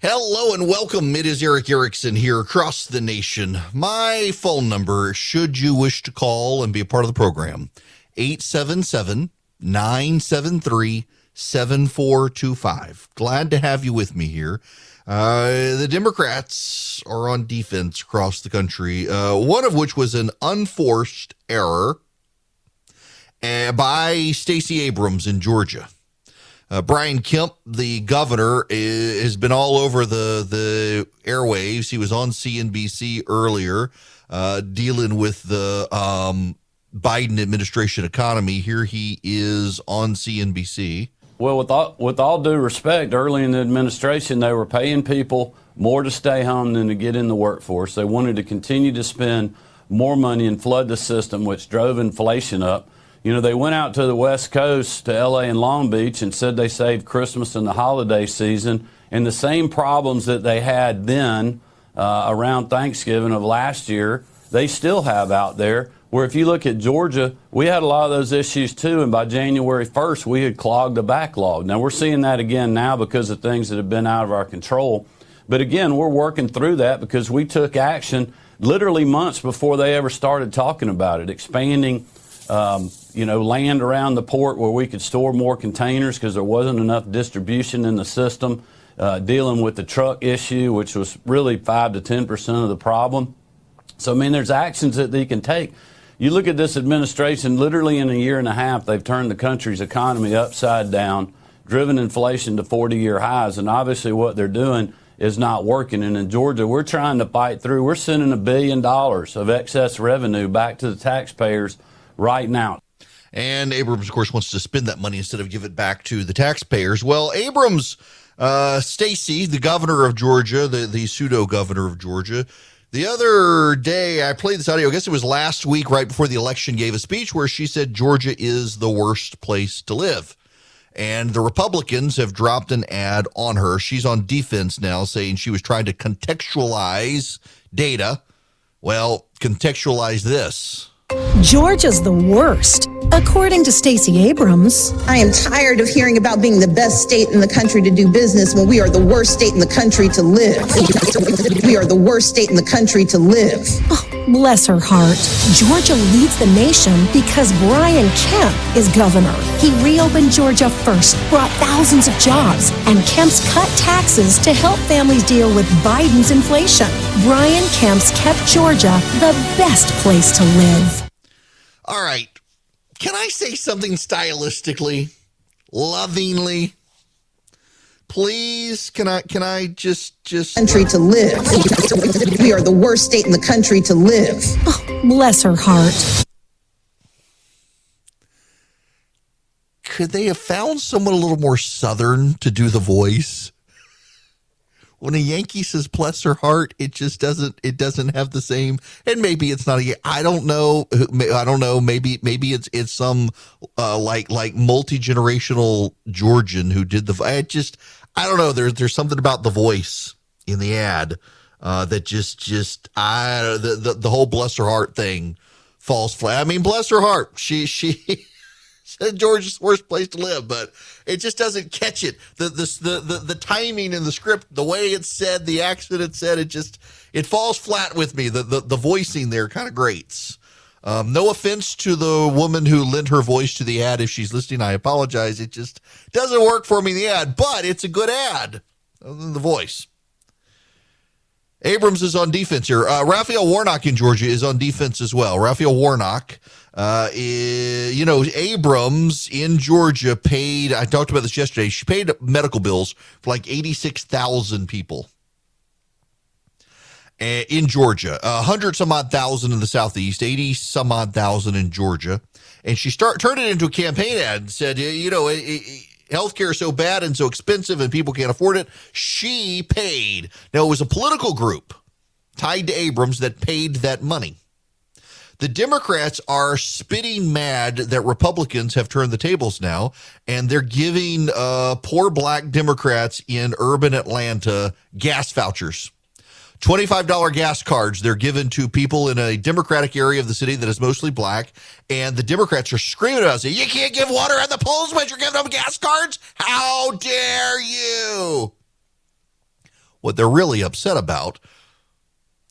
Hello and welcome. It is Eric Erickson here across the nation. My phone number, should you wish to call and be a part of the program, 877-973-7425. Glad to have you with me here. The Democrats are on defense across the country, one of which was an unforced error by Stacey Abrams in Georgia. Brian Kemp, the governor, has been all over the airwaves. He was on CNBC earlier dealing with the Biden administration economy. Here he is on CNBC. Well, with all due respect, early in the administration, they were paying people more to stay home than to get in the workforce. They wanted to continue to spend more money and flood the system, which drove inflation up. You know, they went out to the West Coast, to L.A. and Long Beach, and said they saved Christmas and the holiday season. And the same problems that they had then around Thanksgiving of last year, they still have out there. Where if you look at Georgia, we had a lot of those issues too, and by January 1st, we had clogged the backlog. Now, we're seeing that again now because of things that have been out of our control. But again, we're working through that because we took action literally months before they ever started talking about it, expanding land around the port where we could store more containers because there wasn't enough distribution in the system, dealing with the truck issue, which was really 5 to 10% of the problem. So, I mean, there's actions that they can take. You look at this administration, literally in a year and a half, they've turned the country's economy upside down, driven inflation to 40-year highs, and obviously what they're doing is not working. And in Georgia, we're trying to fight through. We're sending $1 billion of excess revenue back to the taxpayers right now. And Abrams, of course, wants to spend that money instead of give it back to the taxpayers. Well, Abrams, Stacey, the governor of Georgia, the pseudo-governor of Georgia, the other day, I played this audio, I guess it was last week, right before the election, gave a speech where she said Georgia is the worst place to live. And the Republicans have dropped an ad on her. She's on defense now, saying she was trying to contextualize data. Well, contextualize this. Georgia's the worst, according to Stacey Abrams. I am tired of hearing about being the best state in the country to do business when we are the worst state in the country to live. We are the worst state in the country to live. Oh, bless her heart. Georgia leads the nation because Brian Kemp is governor. He reopened Georgia first, brought thousands of jobs, and Kemp's cut taxes to help families deal with Biden's inflation. Brian Kemp's kept Georgia the best place to live. All right. Can I say something stylistically, lovingly? Please, can I just country to live. We are the worst state in the country to live. Oh, bless her heart. Could they have found someone a little more Southern to do the voice? When a Yankee says bless her heart, it just doesn't have the same. And maybe it's not I don't know. Maybe it's some like multi-generational Georgian who did the, I don't know. There's something about the voice in the ad that the whole bless her heart thing falls flat. I mean, bless her heart. She said Georgia's the worst place to live, but it just doesn't catch it. The timing in the script, the way it's said, the accent it's said, it falls flat with me. The voicing there kind of grates. No offense to the woman who lent her voice to the ad. If she's listening, I apologize. It just doesn't work for me in the ad, but it's a good ad. Other than the voice. Abrams is on defense here. Raphael Warnock in Georgia is on defense as well. Raphael Warnock, Abrams in Georgia paid, I talked about this yesterday, she paid medical bills for like 86,000 people in Georgia, 100 some odd thousand in the Southeast, 80 some odd thousand in Georgia. And she turned it into a campaign ad and said, healthcare is so bad and so expensive and people can't afford it. She paid. Now, it was a political group tied to Abrams that paid that money. The Democrats are spitting mad that Republicans have turned the tables now, and they're giving poor black Democrats in urban Atlanta gas vouchers. $25 gas cards they're given to people in a Democratic area of the city that is mostly black, and the Democrats are screaming about it, saying, you can't give water at the polls when you're giving them gas cards? How dare you? What they're really upset about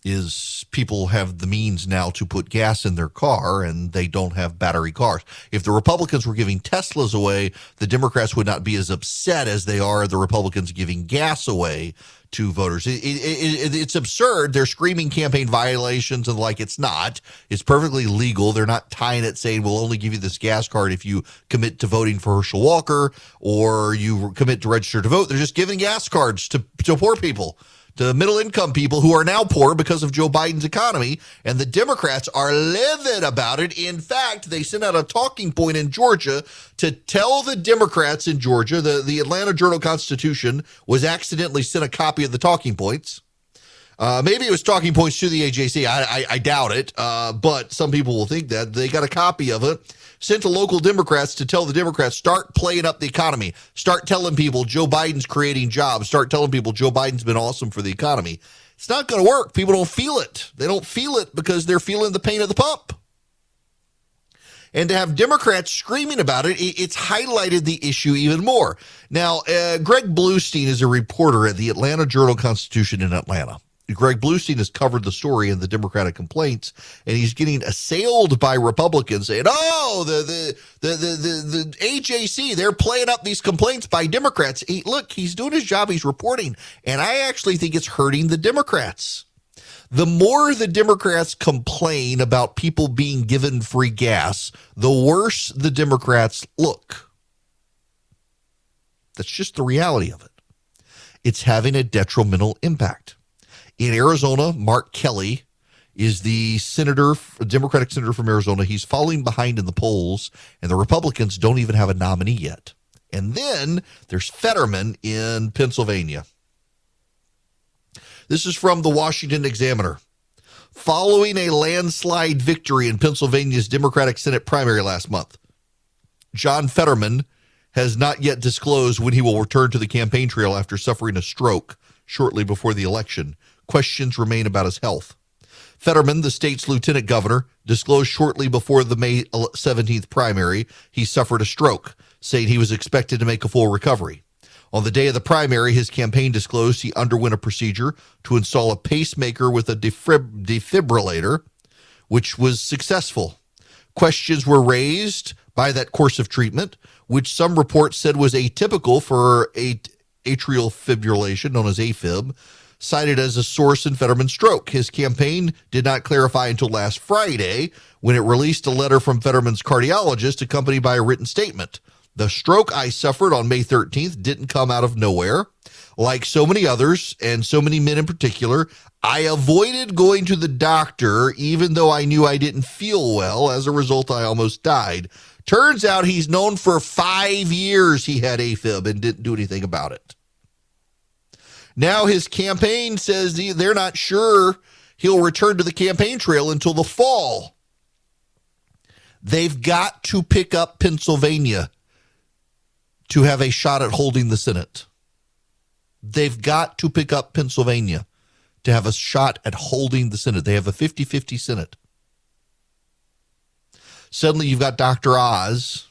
is people have the means now to put gas in their car and they don't have battery cars. If the Republicans were giving Teslas away, the Democrats would not be as upset as they are the Republicans giving gas away to voters. It's absurd. They're screaming campaign violations and like it's not. It's perfectly legal. They're not tying it saying we'll only give you this gas card if you commit to voting for Herschel Walker or you commit to register to vote. They're just giving gas cards to poor people, to middle-income people who are now poor because of Joe Biden's economy, and the Democrats are livid about it. In fact, they sent out a talking point in Georgia to tell the Democrats in Georgia, the Atlanta Journal-Constitution was accidentally sent a copy of the talking points. Maybe it was talking points to the AJC. I doubt it, but some people will think that. They got a copy of it, sent to local Democrats to tell the Democrats, start playing up the economy. Start telling people Joe Biden's creating jobs. Start telling people Joe Biden's been awesome for the economy. It's not going to work. People don't feel it. They don't feel it because they're feeling the pain of the pump. And to have Democrats screaming about it, it's highlighted the issue even more. Now, Greg Bluestein is a reporter at the Atlanta Journal-Constitution in Atlanta. Greg Bluestein has covered the story in the Democratic complaints, and he's getting assailed by Republicans saying, oh, the AJC, they're playing up these complaints by Democrats. Look, he's doing his job. He's reporting, and I actually think it's hurting the Democrats. The more the Democrats complain about people being given free gas, the worse the Democrats look. That's just the reality of it. It's having a detrimental impact. In Arizona, Mark Kelly is the Democratic senator from Arizona. He's falling behind in the polls, and the Republicans don't even have a nominee yet. And then there's Fetterman in Pennsylvania. This is from the Washington Examiner. Following a landslide victory in Pennsylvania's Democratic Senate primary last month, John Fetterman has not yet disclosed when he will return to the campaign trail after suffering a stroke shortly before the election. Questions remain about his health. Fetterman, the state's lieutenant governor, disclosed shortly before the May 17th primary he suffered a stroke, saying he was expected to make a full recovery. On the day of the primary, his campaign disclosed he underwent a procedure to install a pacemaker with a defibrillator, which was successful. Questions were raised by that course of treatment, which some reports said was atypical for atrial fibrillation, known as AFib, cited as a source in Fetterman's stroke. His campaign did not clarify until last Friday when it released a letter from Fetterman's cardiologist accompanied by a written statement. The stroke I suffered on May 13th didn't come out of nowhere. Like so many others, and so many men in particular, I avoided going to the doctor even though I knew I didn't feel well. As a result, I almost died. Turns out he's known for 5 years he had AFib and didn't do anything about it. Now his campaign says they're not sure he'll return to the campaign trail until the fall. They've got to pick up Pennsylvania to have a shot at holding the Senate. They've got to pick up Pennsylvania to have a shot at holding the Senate. They have a 50-50 Senate. Suddenly you've got Dr. Oz,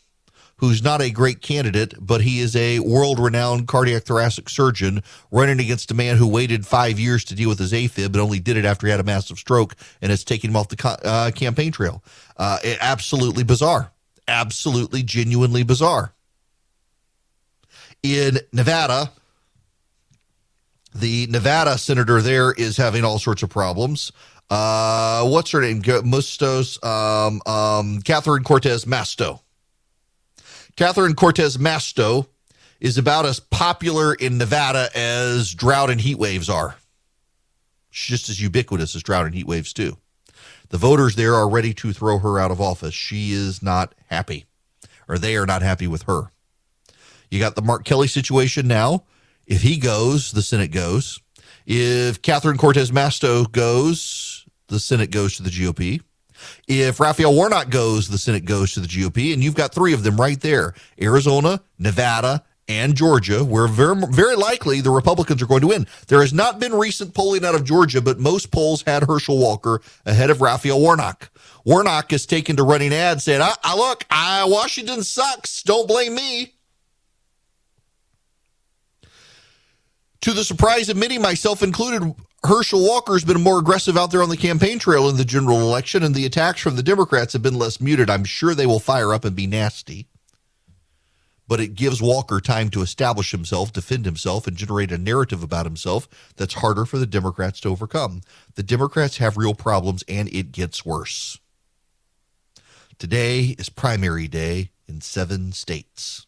who's not a great candidate, but he is a world-renowned cardiac thoracic surgeon running against a man who waited 5 years to deal with his AFib and only did it after he had a massive stroke, and it's taking him off the campaign trail. Absolutely bizarre. Absolutely, genuinely bizarre. In Nevada, the Nevada senator there is having all sorts of problems. What's her name? Catherine Cortez Masto. Catherine Cortez Masto is about as popular in Nevada as drought and heat waves are. She's just as ubiquitous as drought and heat waves too. The voters there are ready to throw her out of office. She is not happy, or they are not happy with her. You got the Mark Kelly situation now. If he goes, the Senate goes. If Catherine Cortez Masto goes, the Senate goes to the GOP. If Raphael Warnock goes, the Senate goes to the GOP, and you've got three of them right there: Arizona, Nevada, and Georgia, where very likely the Republicans are going to win. There has not been recent polling out of Georgia, but most polls had Herschel Walker ahead of Raphael Warnock. Warnock has taken to running ads saying, look, Washington sucks. Don't blame me. To the surprise of many, myself included, Herschel Walker's been more aggressive out there on the campaign trail in the general election, and the attacks from the Democrats have been less muted. I'm sure they will fire up and be nasty, but it gives Walker time to establish himself, defend himself, and generate a narrative about himself that's harder for the Democrats to overcome. The Democrats have real problems, and it gets worse. Today is primary day in 7 states: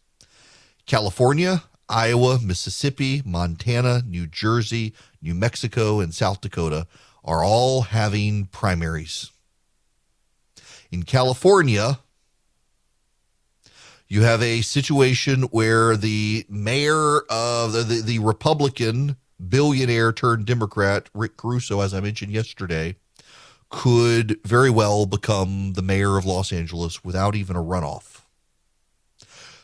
California, Iowa, Mississippi, Montana, New Jersey, New Mexico, and South Dakota are all having primaries. In California, you have a situation where the mayor of the Republican billionaire turned Democrat, Rick Caruso, as I mentioned yesterday, could very well become the mayor of Los Angeles without even a runoff.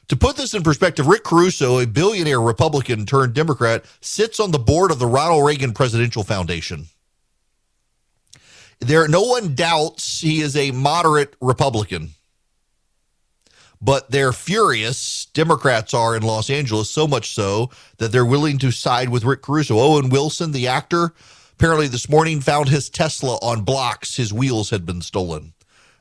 To put this in perspective, Rick Caruso, a billionaire Republican turned Democrat, sits on the board of the Ronald Reagan Presidential Foundation. No one doubts he is a moderate Republican, but they're furious, Democrats are in Los Angeles, so much so that they're willing to side with Rick Caruso. Owen Wilson, the actor, apparently this morning found his Tesla on blocks. His wheels had been stolen.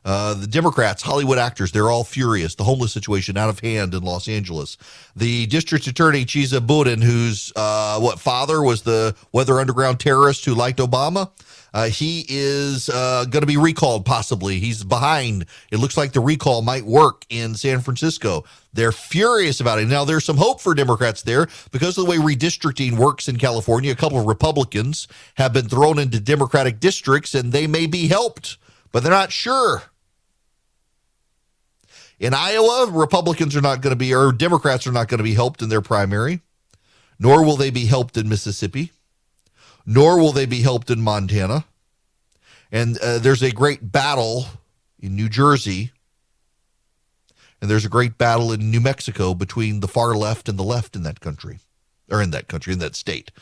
The Democrats, Hollywood actors, they're all furious. The homeless situation out of hand in Los Angeles. The district attorney, Chiza Boudin, whose father was the Weather Underground terrorist who liked Obama, he is going to be recalled possibly. He's behind. It looks like the recall might work in San Francisco. They're furious about it. Now, there's some hope for Democrats there because of the way redistricting works in California. A couple of Republicans have been thrown into Democratic districts, and they may be helped, but they're not sure. In Iowa, Democrats are not going to be helped in their primary, nor will they be helped in Mississippi, nor will they be helped in Montana. And there's a great battle in New Jersey, and there's a great battle in New Mexico between the far left and the left in that state.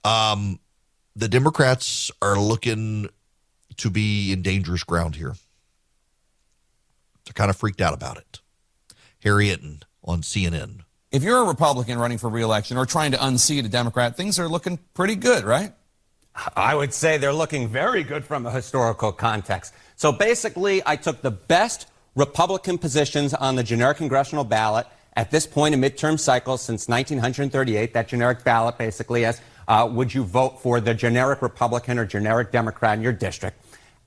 The Democrats are looking to be in dangerous ground here. They're kind of freaked out about it. Harry Itten on CNN. If you're a Republican running for re-election or trying to unseat a Democrat, things are looking pretty good, right? I would say they're looking very good from a historical context. So basically, I took the best Republican positions on the generic congressional ballot at this point in midterm cycles since 1938. That generic ballot basically is, would you vote for the generic Republican or generic Democrat in your district?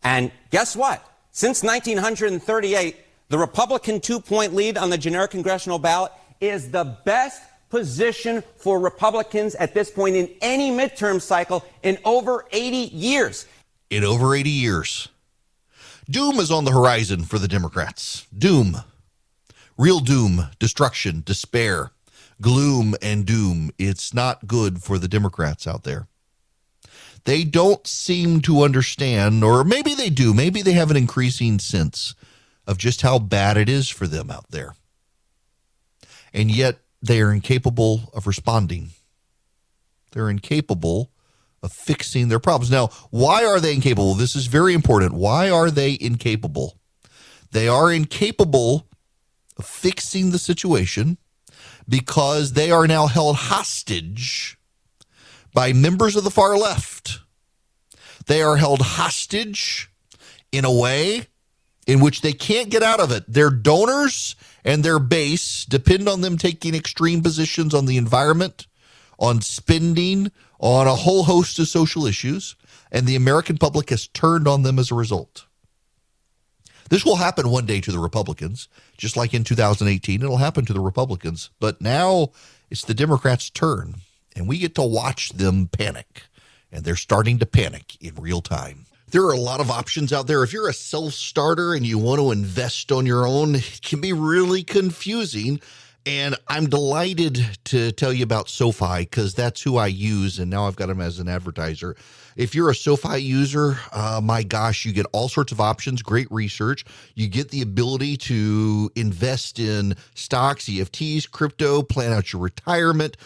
And guess what? Since 1938, the Republican 2-point lead on the generic congressional ballot is the best position for Republicans at this point in any midterm cycle in over 80 years. In over 80 years. Doom is on the horizon for the Democrats. Doom. Real doom, destruction, despair, gloom, and doom. It's not good for the Democrats out there. They don't seem to understand, or maybe they do. Maybe they have an increasing sense of just how bad it is for them out there. And yet they are incapable of responding. They're incapable of fixing their problems. Now, why are they incapable? This is very important. Why are they incapable? They are incapable of fixing the situation because they are now held hostage by members of the far left. They are held hostage in a way in which they can't get out of it. Their donors and their base depend on them taking extreme positions on the environment, on spending, on a whole host of social issues, and the American public has turned on them as a result. This will happen one day to the Republicans, just like in 2018. It'll happen to the Republicans, but now it's the Democrats' turn. And we get to watch them panic, and they're starting to panic in real time. There are a lot of options out there. If you're a self-starter and you want to invest on your own, it can be really confusing. And I'm delighted to tell you about SoFi because that's who I use, and now I've got them as an advertiser. If you're a SoFi user, my gosh, you get all sorts of options, great research. You get the ability to invest in stocks, EFTs, crypto, plan out your retirement.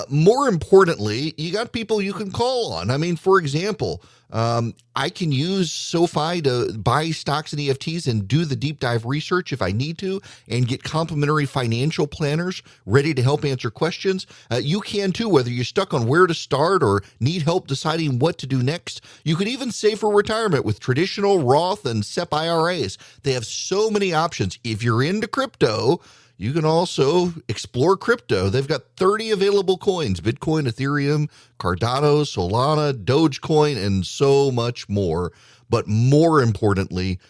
More importantly, you got people you can call on. I mean, for example, I can use SoFi to buy stocks and EFTs and do the deep dive research if I need to and get complimentary financial planners ready to help answer questions. You can too, whether you're stuck on where to start or need help deciding what to do next. You can even save for retirement with traditional Roth and SEP IRAs. They have so many options. If you're into crypto, you can also explore crypto. They've got 30 available coins: Bitcoin, Ethereum, Cardano, Solana, Dogecoin, and so much more. But more importantly,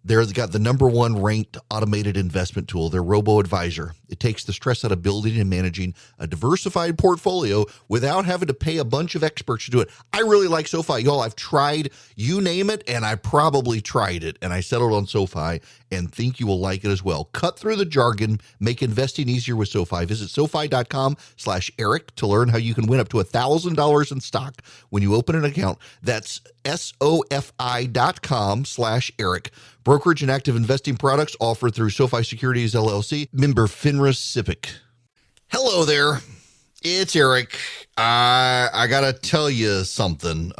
they've got the #1 ranked automated investment tool, their robo-advisor. It takes the stress out of building and managing a diversified portfolio without having to pay a bunch of experts to do it. I really like SoFi. Y'all, I've tried, you name it, and I probably tried it, and I settled on SoFi and think you will like it as well. Cut through the jargon, make investing easier with SoFi. Visit SoFi.com/Eric to learn how you can win up to $1,000 in stock when you open an account. That's SoFi.com/Eric. Brokerage and active investing products offered through SoFi Securities LLC, member FINRA SIPC. Hello there, it's Eric. I gotta tell you something.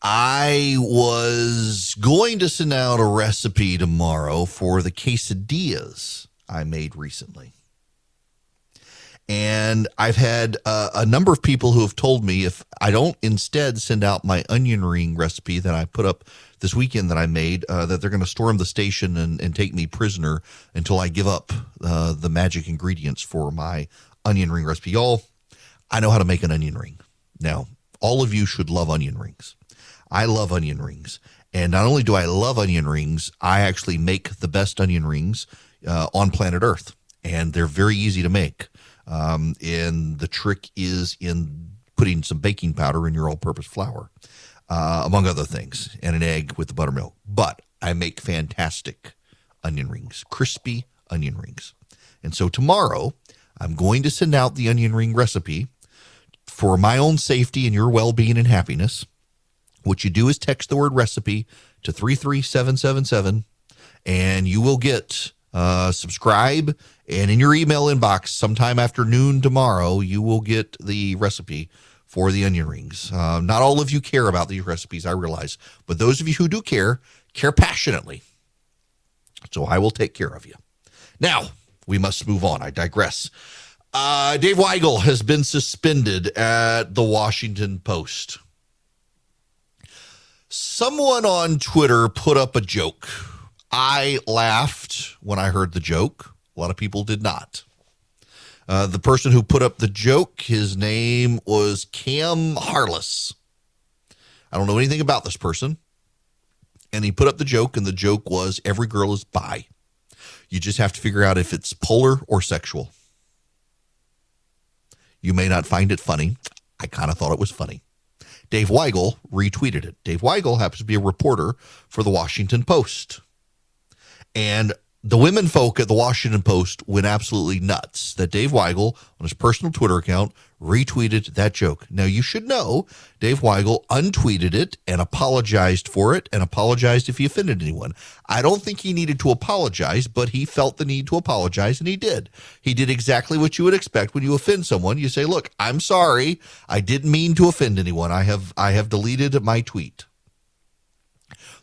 I was going to send out a recipe tomorrow for the quesadillas I made recently. And I've had a number of people who have told me if I don't instead send out my onion ring recipe that I put up this weekend that I made, that they're going to storm the station and take me prisoner until I give up the magic ingredients for my onion ring recipe. Y'all, I know how to make an onion ring. Now, all of you should love onion rings. I love onion rings. And not only do I love onion rings, I actually make the best onion rings on planet Earth. And they're very easy to make. And the trick is in putting some baking powder in your all-purpose flour, among other things, and an egg with the buttermilk. But I make fantastic onion rings, crispy onion rings. And so tomorrow, I'm going to send out the onion ring recipe for my own safety and your well-being and happiness. What you do is text the word recipe to 33777, and you will get subscribe, and in your email inbox sometime after noon tomorrow, you will get the recipe for the onion rings. Not all of you care about these recipes, I realize, but those of you who do care passionately. So I will take care of you. Now, we must move on. I digress. Dave Weigel has been suspended at the Washington Post. Someone on Twitter put up a joke. I laughed when I heard the joke. A lot of people did not. The person who put up the joke, his name was Cam Harless. I don't know anything about this person. And he put up the joke, and the joke was, every girl is bi. You just have to figure out if it's polar or sexual. You may not find it funny. I kind of thought it was funny. Dave Weigel retweeted it. Dave Weigel happens to be a reporter for the Washington Post. And the women folk at the Washington Post went absolutely nuts that Dave Weigel, on his personal Twitter account, retweeted that joke. Now, you should know Dave Weigel untweeted it and apologized for it and apologized if he offended anyone. I don't think he needed to apologize, but he felt the need to apologize, and he did. He did exactly what you would expect when you offend someone. You say, look, I'm sorry. I didn't mean to offend anyone. I have deleted my tweet.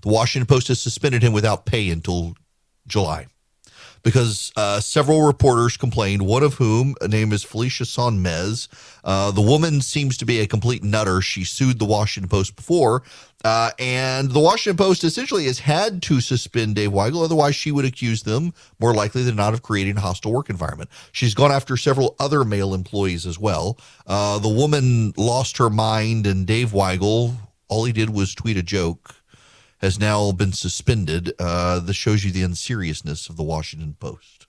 The Washington Post has suspended him without pay until July, because several reporters complained, one of whom, her name is Felicia Sonmez. The woman seems to be a complete nutter. She sued the Washington Post before, and the Washington Post essentially has had to suspend Dave Weigel. Otherwise, she would accuse them, more likely than not, of creating a hostile work environment. She's gone after several other male employees as well. The woman lost her mind, and Dave Weigel, all he did was tweet a joke, has now been suspended. This shows you the unseriousness of the Washington Post.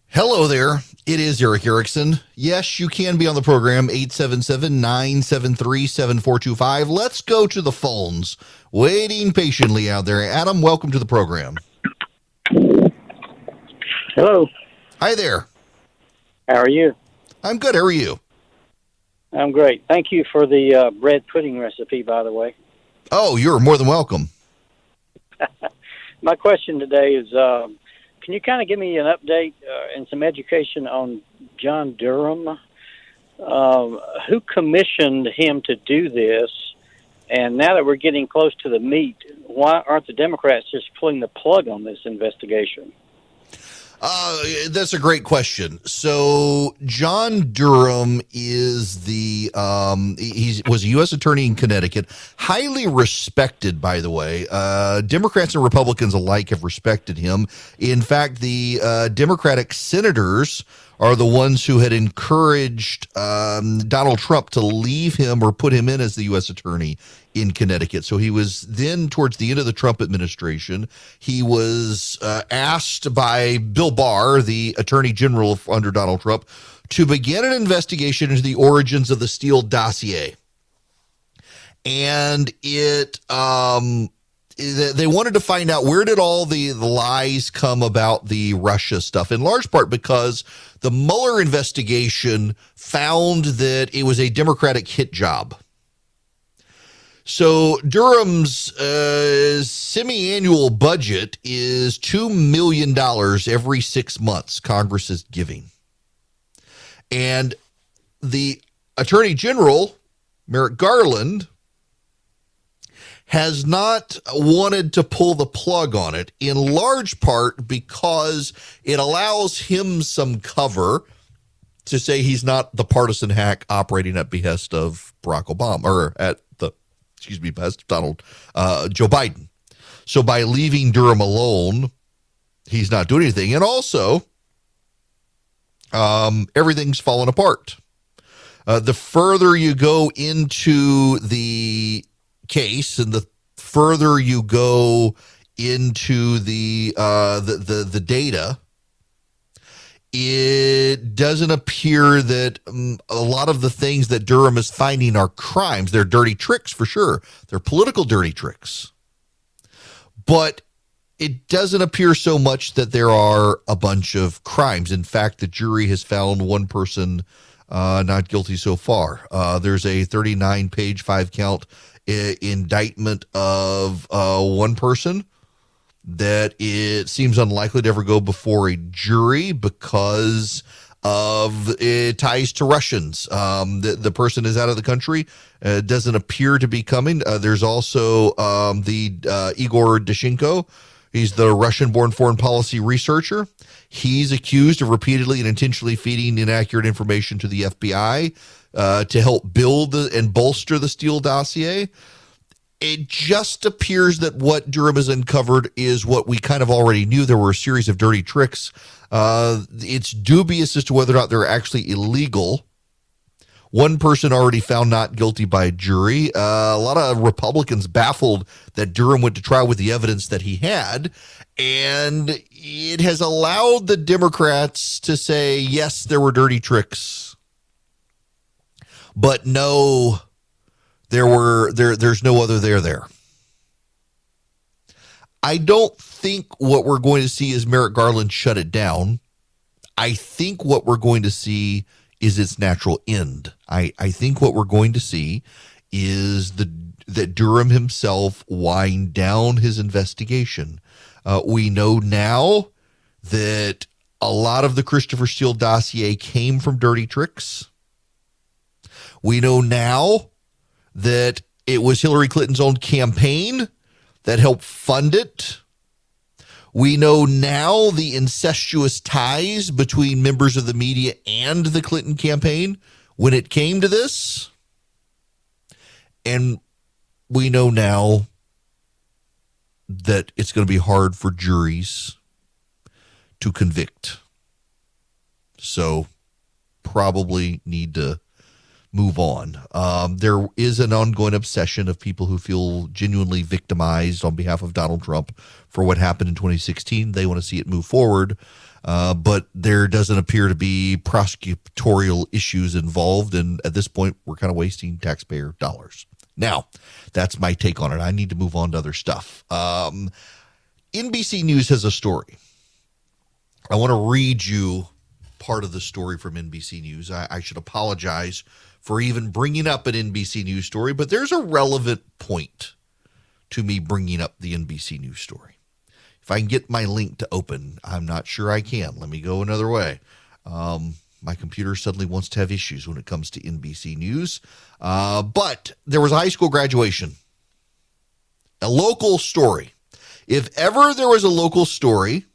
Hello there. It is Eric Erickson. Yes, you can be on the program, 877-973-7425. Let's go to the phones. Waiting patiently out there. Adam, welcome to the program. Hello. Hi there. How are you? I'm good. How are you? I'm great. Thank you for the bread pudding recipe, by the way. Oh, you're more than welcome. My question today is, can you kind of give me an update and some education on John Durham? Who commissioned him to do this? And now that we're getting close to the meat, why aren't the Democrats just pulling the plug on this investigation? That's a great question. So John Durham is he was a U.S. attorney in Connecticut, highly respected, by the way. Democrats and Republicans alike have respected him. In fact, the Democratic senators are the ones who had encouraged Donald Trump to leave him or put him in as the U.S. attorney in Connecticut. So he was then, towards the end of the Trump administration, he was asked by Bill Barr, the attorney general under Donald Trump, to begin an investigation into the origins of the Steele dossier. And they wanted to find out, where did all the lies come about the Russia stuff, in large part because the Mueller investigation found that it was a Democratic hit job. So Durham's semi-annual budget is $2 million every 6 months Congress is giving. And the Attorney General, Merrick Garland, has not wanted to pull the plug on it, in large part because it allows him some cover to say he's not the partisan hack operating at behest of Barack Obama, or behest of Joe Biden. So by leaving Durham alone, he's not doing anything. And also, everything's fallen apart. The further you go into the case and the further you go into the data, it doesn't appear that a lot of the things that Durham is finding are crimes. They're dirty tricks for sure. They're political dirty tricks. But it doesn't appear so much that there are a bunch of crimes. In fact, the jury has found one person not guilty so far. There's a 39-page, 5-count indictment of one person that it seems unlikely to ever go before a jury because of ties to Russians. The person is out of the country. Doesn't appear to be coming. There's also the Igor Dashchenko. He's the Russian-born foreign policy researcher. He's accused of repeatedly and intentionally feeding inaccurate information to the FBI to help build and bolster the Steele dossier. It just appears that what Durham has uncovered is what we kind of already knew. There were a series of dirty tricks. It's dubious as to whether or not they're actually illegal. One person already found not guilty by a jury. A lot of Republicans baffled that Durham went to trial with the evidence that he had. And it has allowed the Democrats to say, yes, there were dirty tricks. But no, there's no other there. I don't think what we're going to see is Merrick Garland shut it down. I think what we're going to see is its natural end. I think what we're going to see is that Durham himself wind down his investigation. We know now that a lot of the Christopher Steele dossier came from dirty tricks. We know now that it was Hillary Clinton's own campaign that helped fund it. We know now the incestuous ties between members of the media and the Clinton campaign when it came to this. And we know now that it's going to be hard for juries to convict. So probably need to move on. There is an ongoing obsession of people who feel genuinely victimized on behalf of Donald Trump for what happened in 2016. They want to see it move forward, but there doesn't appear to be prosecutorial issues involved, and at this point, we're kind of wasting taxpayer dollars. Now, that's my take on it. I need to move on to other stuff. NBC News has a story. I want to read you part of the story from NBC News. I should apologize for even bringing up an NBC News story, but there's a relevant point to me bringing up the NBC News story. If I can get my link to open, I'm not sure I can. Let me go another way. My computer suddenly wants to have issues when it comes to NBC News. But there was a high school graduation, a local story. If ever there was a local story,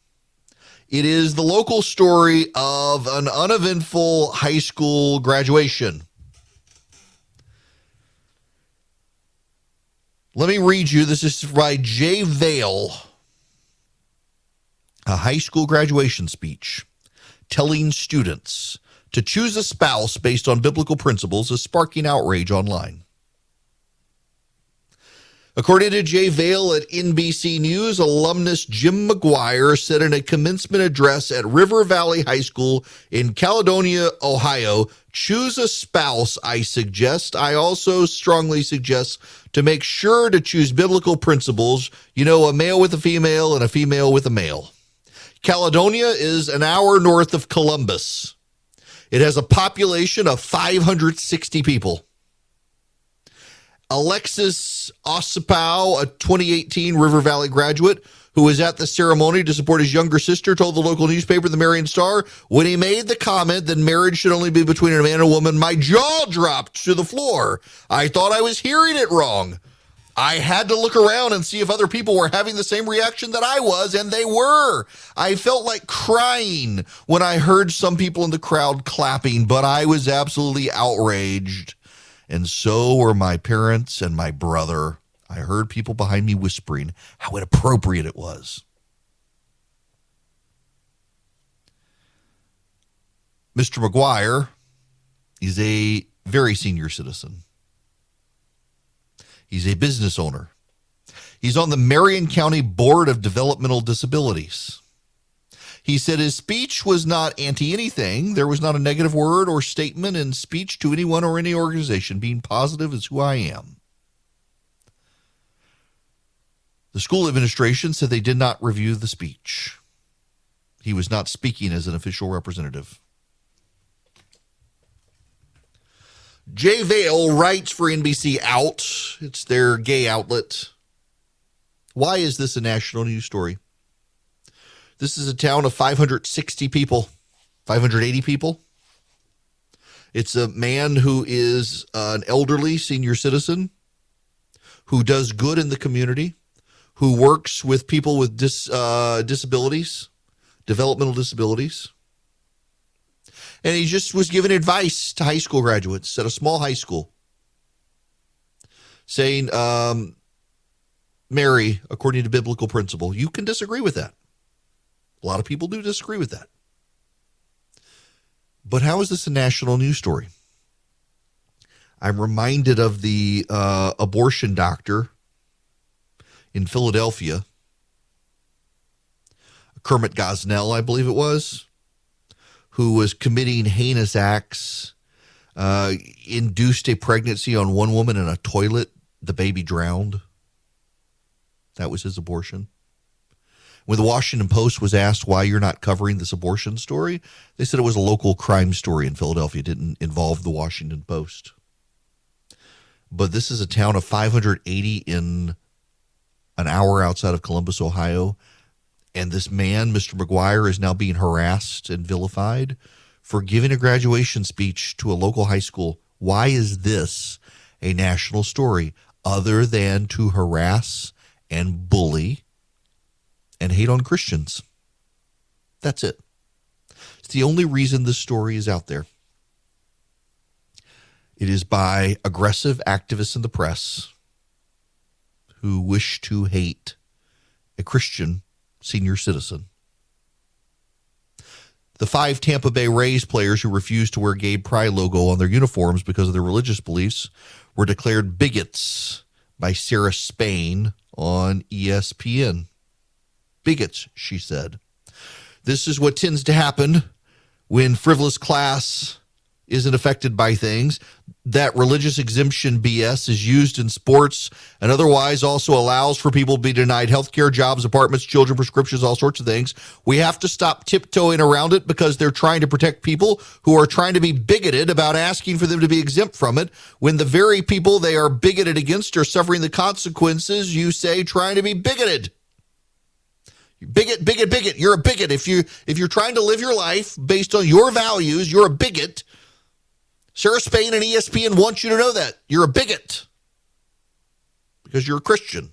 It is the local story of an uneventful high school graduation. Let me read you. This is by Jay Vale. A high school graduation speech telling students to choose a spouse based on biblical principles is sparking outrage online. According to Jay Vale at NBC News, alumnus Jim McGuire said in a commencement address at River Valley High School in Caledonia, Ohio, choose a spouse, I suggest. I also strongly suggest to make sure to choose biblical principles, a male with a female and a female with a male. Caledonia is an hour north of Columbus. It has a population of 560 people. Alexis Ossipow, a 2018 River Valley graduate who was at the ceremony to support his younger sister, told the local newspaper, the Marion Star, when he made the comment that marriage should only be between a man and a woman, my jaw dropped to the floor. I thought I was hearing it wrong. I had to look around and see if other people were having the same reaction that I was, and they were. I felt like crying when I heard some people in the crowd clapping, but I was absolutely outraged. And so were my parents and my brother. I heard people behind me whispering how inappropriate it was. Mr. McGuire is a very senior citizen. He's a business owner. He's on the Marion County Board of Developmental Disabilities. He said his speech was not anti-anything. There was not a negative word or statement in speech to anyone or any organization. Being positive is who I am. The school administration said they did not review the speech. He was not speaking as an official representative. Jay Vale writes for NBC Out. It's their gay outlet. Why is this a national news story? This is a town of 560 people, 580 people. It's a man who is an elderly senior citizen who does good in the community, who works with people with disabilities, developmental disabilities. And he just was giving advice to high school graduates at a small high school, saying, marry according to biblical principle. You can disagree with that. A lot of people do disagree with that. But how is this a national news story? I'm reminded of the abortion doctor in Philadelphia, Kermit Gosnell, I believe it was, who was committing heinous acts, induced a pregnancy on one woman in a toilet. The baby drowned. That was his abortion. When the Washington Post was asked why you're not covering this abortion story, they said it was a local crime story in Philadelphia. It didn't involve the Washington Post. But this is a town of 580 in an hour outside of Columbus, Ohio. And this man, Mr. McGuire, is now being harassed and vilified for giving a graduation speech to a local high school. Why is this a national story other than to harass and bully and hate on Christians? That's it. It's the only reason this story is out there. It is by aggressive activists in the press who wish to hate a Christian senior citizen. The 5 Tampa Bay Rays players who refused to wear gay pride logo on their uniforms because of their religious beliefs were declared bigots by Sarah Spain on ESPN. Bigots, she said. This is what tends to happen when frivolous class isn't affected by things. That religious exemption BS is used in sports and otherwise also allows for people to be denied health care, jobs, apartments, children, prescriptions, all sorts of things. We have to stop tiptoeing around it because they're trying to protect people who are trying to be bigoted about asking for them to be exempt from it, when the very people they are bigoted against are suffering the consequences, you say, trying to be bigoted. Bigot, bigot, bigot. You're a bigot. If you're trying to live your life based on your values, you're a bigot. Sarah Spain and ESPN want you to know that. You're a bigot because you're a Christian.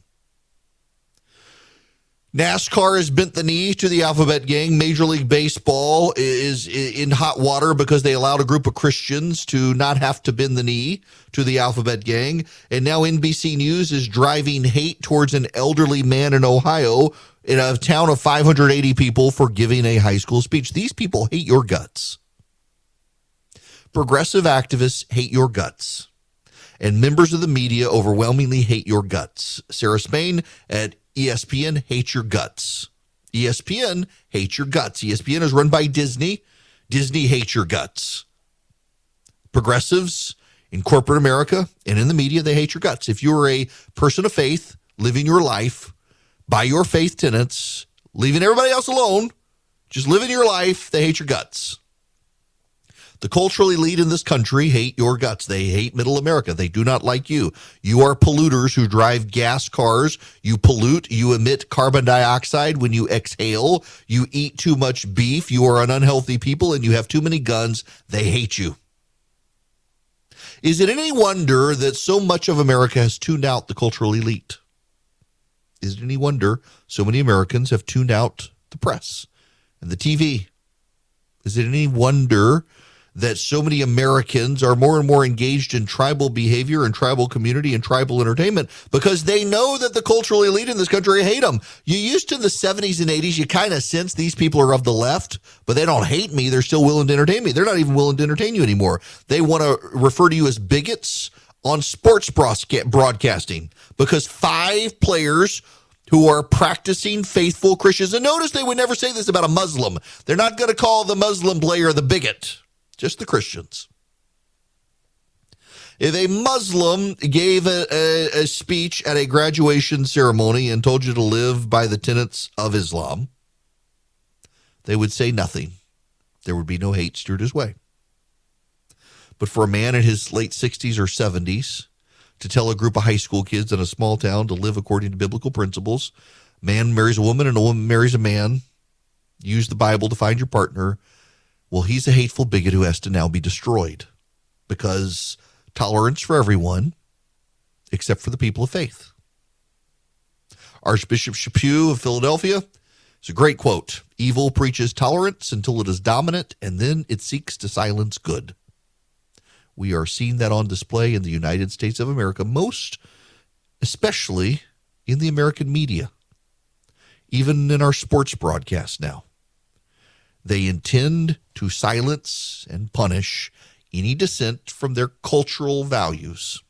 NASCAR has bent the knee to the Alphabet Gang. Major League Baseball is in hot water because they allowed a group of Christians to not have to bend the knee to the Alphabet Gang. And now NBC News is driving hate towards an elderly man in Ohio in a town of 580 people for giving a high school speech. These people hate your guts. Progressive activists hate your guts. And members of the media overwhelmingly hate your guts. Sarah Spain at ESPN hates your guts. ESPN hates your guts. ESPN is run by Disney. Disney hates your guts. Progressives in corporate America and in the media, they hate your guts. If you're a person of faith, living your life by your faith tenets, leaving everybody else alone, just living your life, they hate your guts. The cultural elite in this country hate your guts. They hate middle America. They do not like you. You are polluters who drive gas cars. You pollute. You emit carbon dioxide when you exhale. You eat too much beef. You are an unhealthy people, and you have too many guns. They hate you. Is it any wonder that so much of America has tuned out the cultural elite? Is it any wonder so many Americans have tuned out the press and the TV? Is it any wonder that so many Americans are more and more engaged in tribal behavior and tribal community and tribal entertainment because they know that the cultural elite in this country hate them? You used to in the 70s and 80s, you kind of sense these people are of the left, but they don't hate me. They're still willing to entertain me. They're not even willing to entertain you anymore. They want to refer to you as bigots on sports broadcasting because 5 players who are practicing faithful Christians, and notice they would never say this about a Muslim. They're not going to call the Muslim player the bigot. Just the Christians. If a Muslim gave a speech at a graduation ceremony and told you to live by the tenets of Islam, they would say nothing. There would be no hate stirred his way. But for a man in his late 60s or 70s to tell a group of high school kids in a small town to live according to biblical principles, man marries a woman and a woman marries a man, use the Bible to find your partner, well, he's a hateful bigot who has to now be destroyed because tolerance for everyone except for the people of faith. Archbishop Chaput of Philadelphia, it's a great quote. Evil preaches tolerance until it is dominant, and then it seeks to silence good. We are seeing that on display in the United States of America, most especially in the American media, even in our sports broadcasts now. They intend to silence and punish any dissent from their cultural values.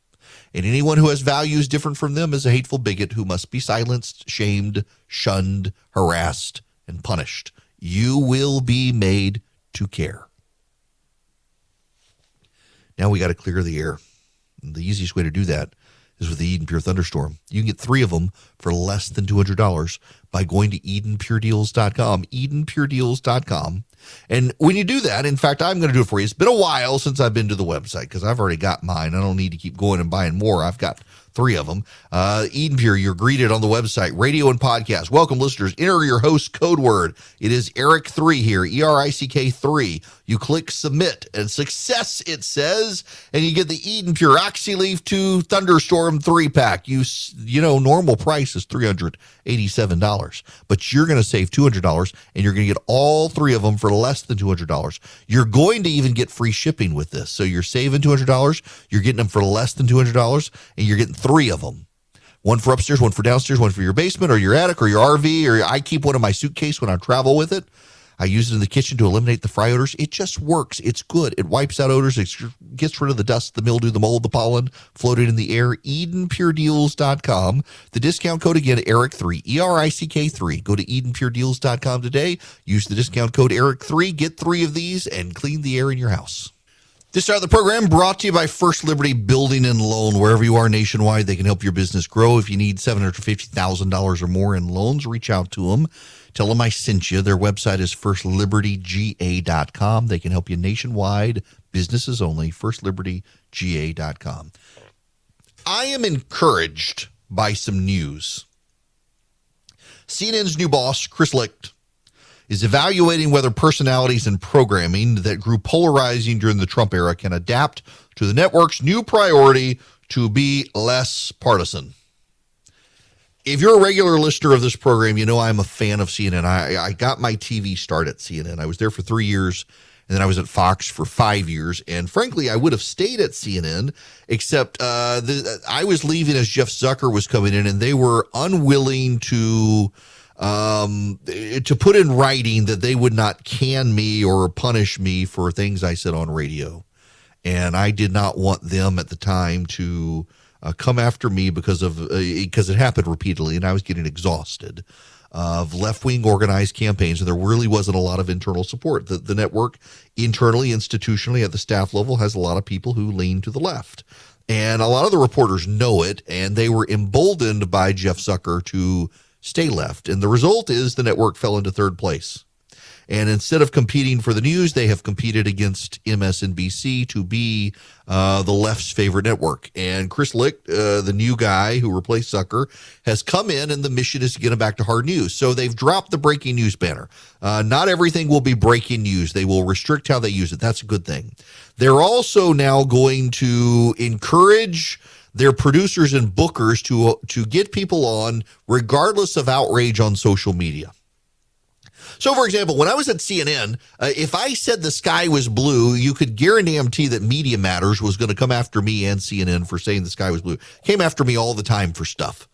And anyone who has values different from them is a hateful bigot who must be silenced, shamed, shunned, harassed, and punished. You will be made to care. Now we got to clear the air. And the easiest way to do that is with the Eden Pure Thunderstorm. You can get 3 of them for less than $200 by going to EdenPureDeals.com, EdenPureDeals.com. And when you do that, in fact, I'm going to do it for you. It's been a while since I've been to the website because I've already got mine. I don't need to keep going and buying more. I've got 3 of them. Eden Pure, you're greeted on the website, radio and podcast. Welcome, listeners. Enter your host code word. It is Eric3 here, ERICK3. You click submit and success, it says, and you get the Eden Pure Oxyleaf 2 Thunderstorm 3-pack. You know, normal price is $387, but you're going to save $200 and you're going to get all 3 of them for less than $200. You're going to even get free shipping with this. So you're saving $200, you're getting them for less than $200, and you're getting 3 of them. One for upstairs, one for downstairs, one for your basement or your attic or your RV, or I keep one in my suitcase when I travel with it. I use it in the kitchen to eliminate the fry odors. It just works. It's good. It wipes out odors. It gets rid of the dust, the mildew, the mold, the pollen floated in the air. EdenPureDeals.com. The discount code again, Eric3, ERICK3. Go to EdenPureDeals.com today. Use the discount code Eric3. Get 3 of these and clean the air in your house. This part of the program brought to you by First Liberty Building and Loan. Wherever you are nationwide, they can help your business grow. If you need $750,000 or more in loans, reach out to them. Tell them I sent you. Their website is firstlibertyga.com. They can help you nationwide, businesses only, firstlibertyga.com. I am encouraged by some news. CNN's new boss, Chris Licht, is evaluating whether personalities and programming that grew polarizing during the Trump era can adapt to the network's new priority to be less partisan. If you're a regular listener of this program, you know I'm a fan of CNN. I got my TV start at CNN. I was there for 3 years, and then I was at Fox for 5 years. And frankly, I would have stayed at CNN, except I was leaving as Jeff Zucker was coming in, and they were unwilling to put in writing that they would not can me or punish me for things I said on radio. And I did not want them at the time to come after me because it happened repeatedly, and I was getting exhausted of left-wing organized campaigns, and there really wasn't a lot of internal support. The network internally, institutionally, at the staff level, has a lot of people who lean to the left. And a lot of the reporters know it, and they were emboldened by Jeff Zucker to stay left. And the result is the network fell into third place. And instead of competing for the news, they have competed against MSNBC to be the left's favorite network. And Chris Licht, the new guy who replaced Zucker, has come in, and the mission is to get him back to hard news. So they've dropped the breaking news banner. Not everything will be breaking news. They will restrict how they use it. That's a good thing. They're also now going to encourage their producers and bookers to get people on regardless of outrage on social media. So, for example, when I was at CNN, if I said the sky was blue, you could guarantee that Media Matters was going to come after me and CNN for saying the sky was blue. Came after me all the time for stuff.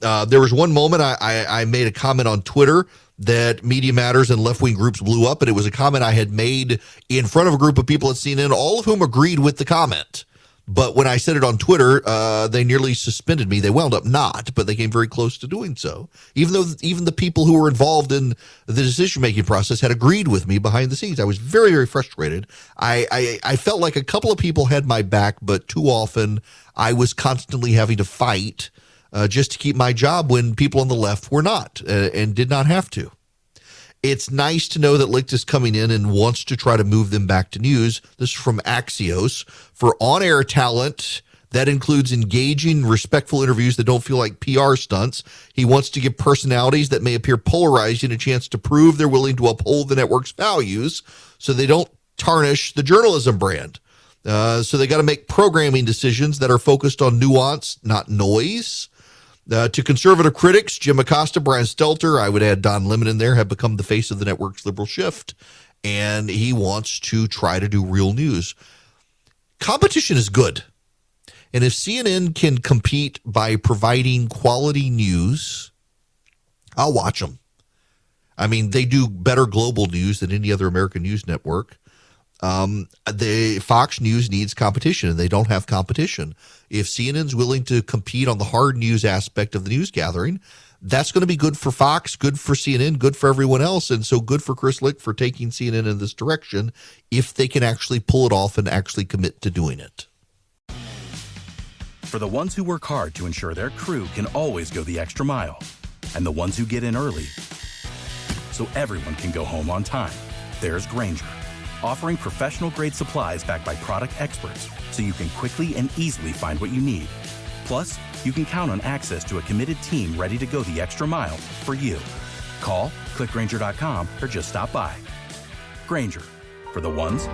There was one moment I made a comment on Twitter that Media Matters and left-wing groups blew up, and it was a comment I had made in front of a group of people at CNN, all of whom agreed with the comment. But when I said it on Twitter, they nearly suspended me. They wound up not, but they came very close to doing so. Even though even the people who were involved in the decision-making process had agreed with me behind the scenes. I was very, very frustrated. I felt like a couple of people had my back, but too often I was constantly having to fight just to keep my job when people on the left were not and did not have to. It's nice to know that Licht is coming in and wants to try to move them back to news. This is from Axios. For on-air talent, that includes engaging, respectful interviews that don't feel like PR stunts. He wants to give personalities that may appear polarizing a chance to prove they're willing to uphold the network's values so they don't tarnish the journalism brand. So they got to make programming decisions that are focused on nuance, not noise. To conservative critics, Jim Acosta, Brian Stelter, I would add Don Lemon in there, have become the face of the network's liberal shift, and he wants to try to do real news. Competition is good, and if CNN can compete by providing quality news, I'll watch them. I mean, they do better global news than any other American news network. The Fox News needs competition, and they don't have competition. If CNN's willing to compete on the hard news aspect of the news gathering, that's going to be good for Fox, good for CNN, good for everyone else, and so good for Chris Licht for taking CNN in this direction if they can actually pull it off and actually commit to doing it. For the ones who work hard to ensure their crew can always go the extra mile, and the ones who get in early so everyone can go home on time, there's Grainger, offering professional-grade supplies backed by product experts so you can quickly and easily find what you need. Plus, you can count on access to a committed team ready to go the extra mile for you. Call, click Grainger.com, or just stop by. Grainger, for the ones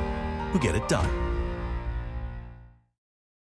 who get it done.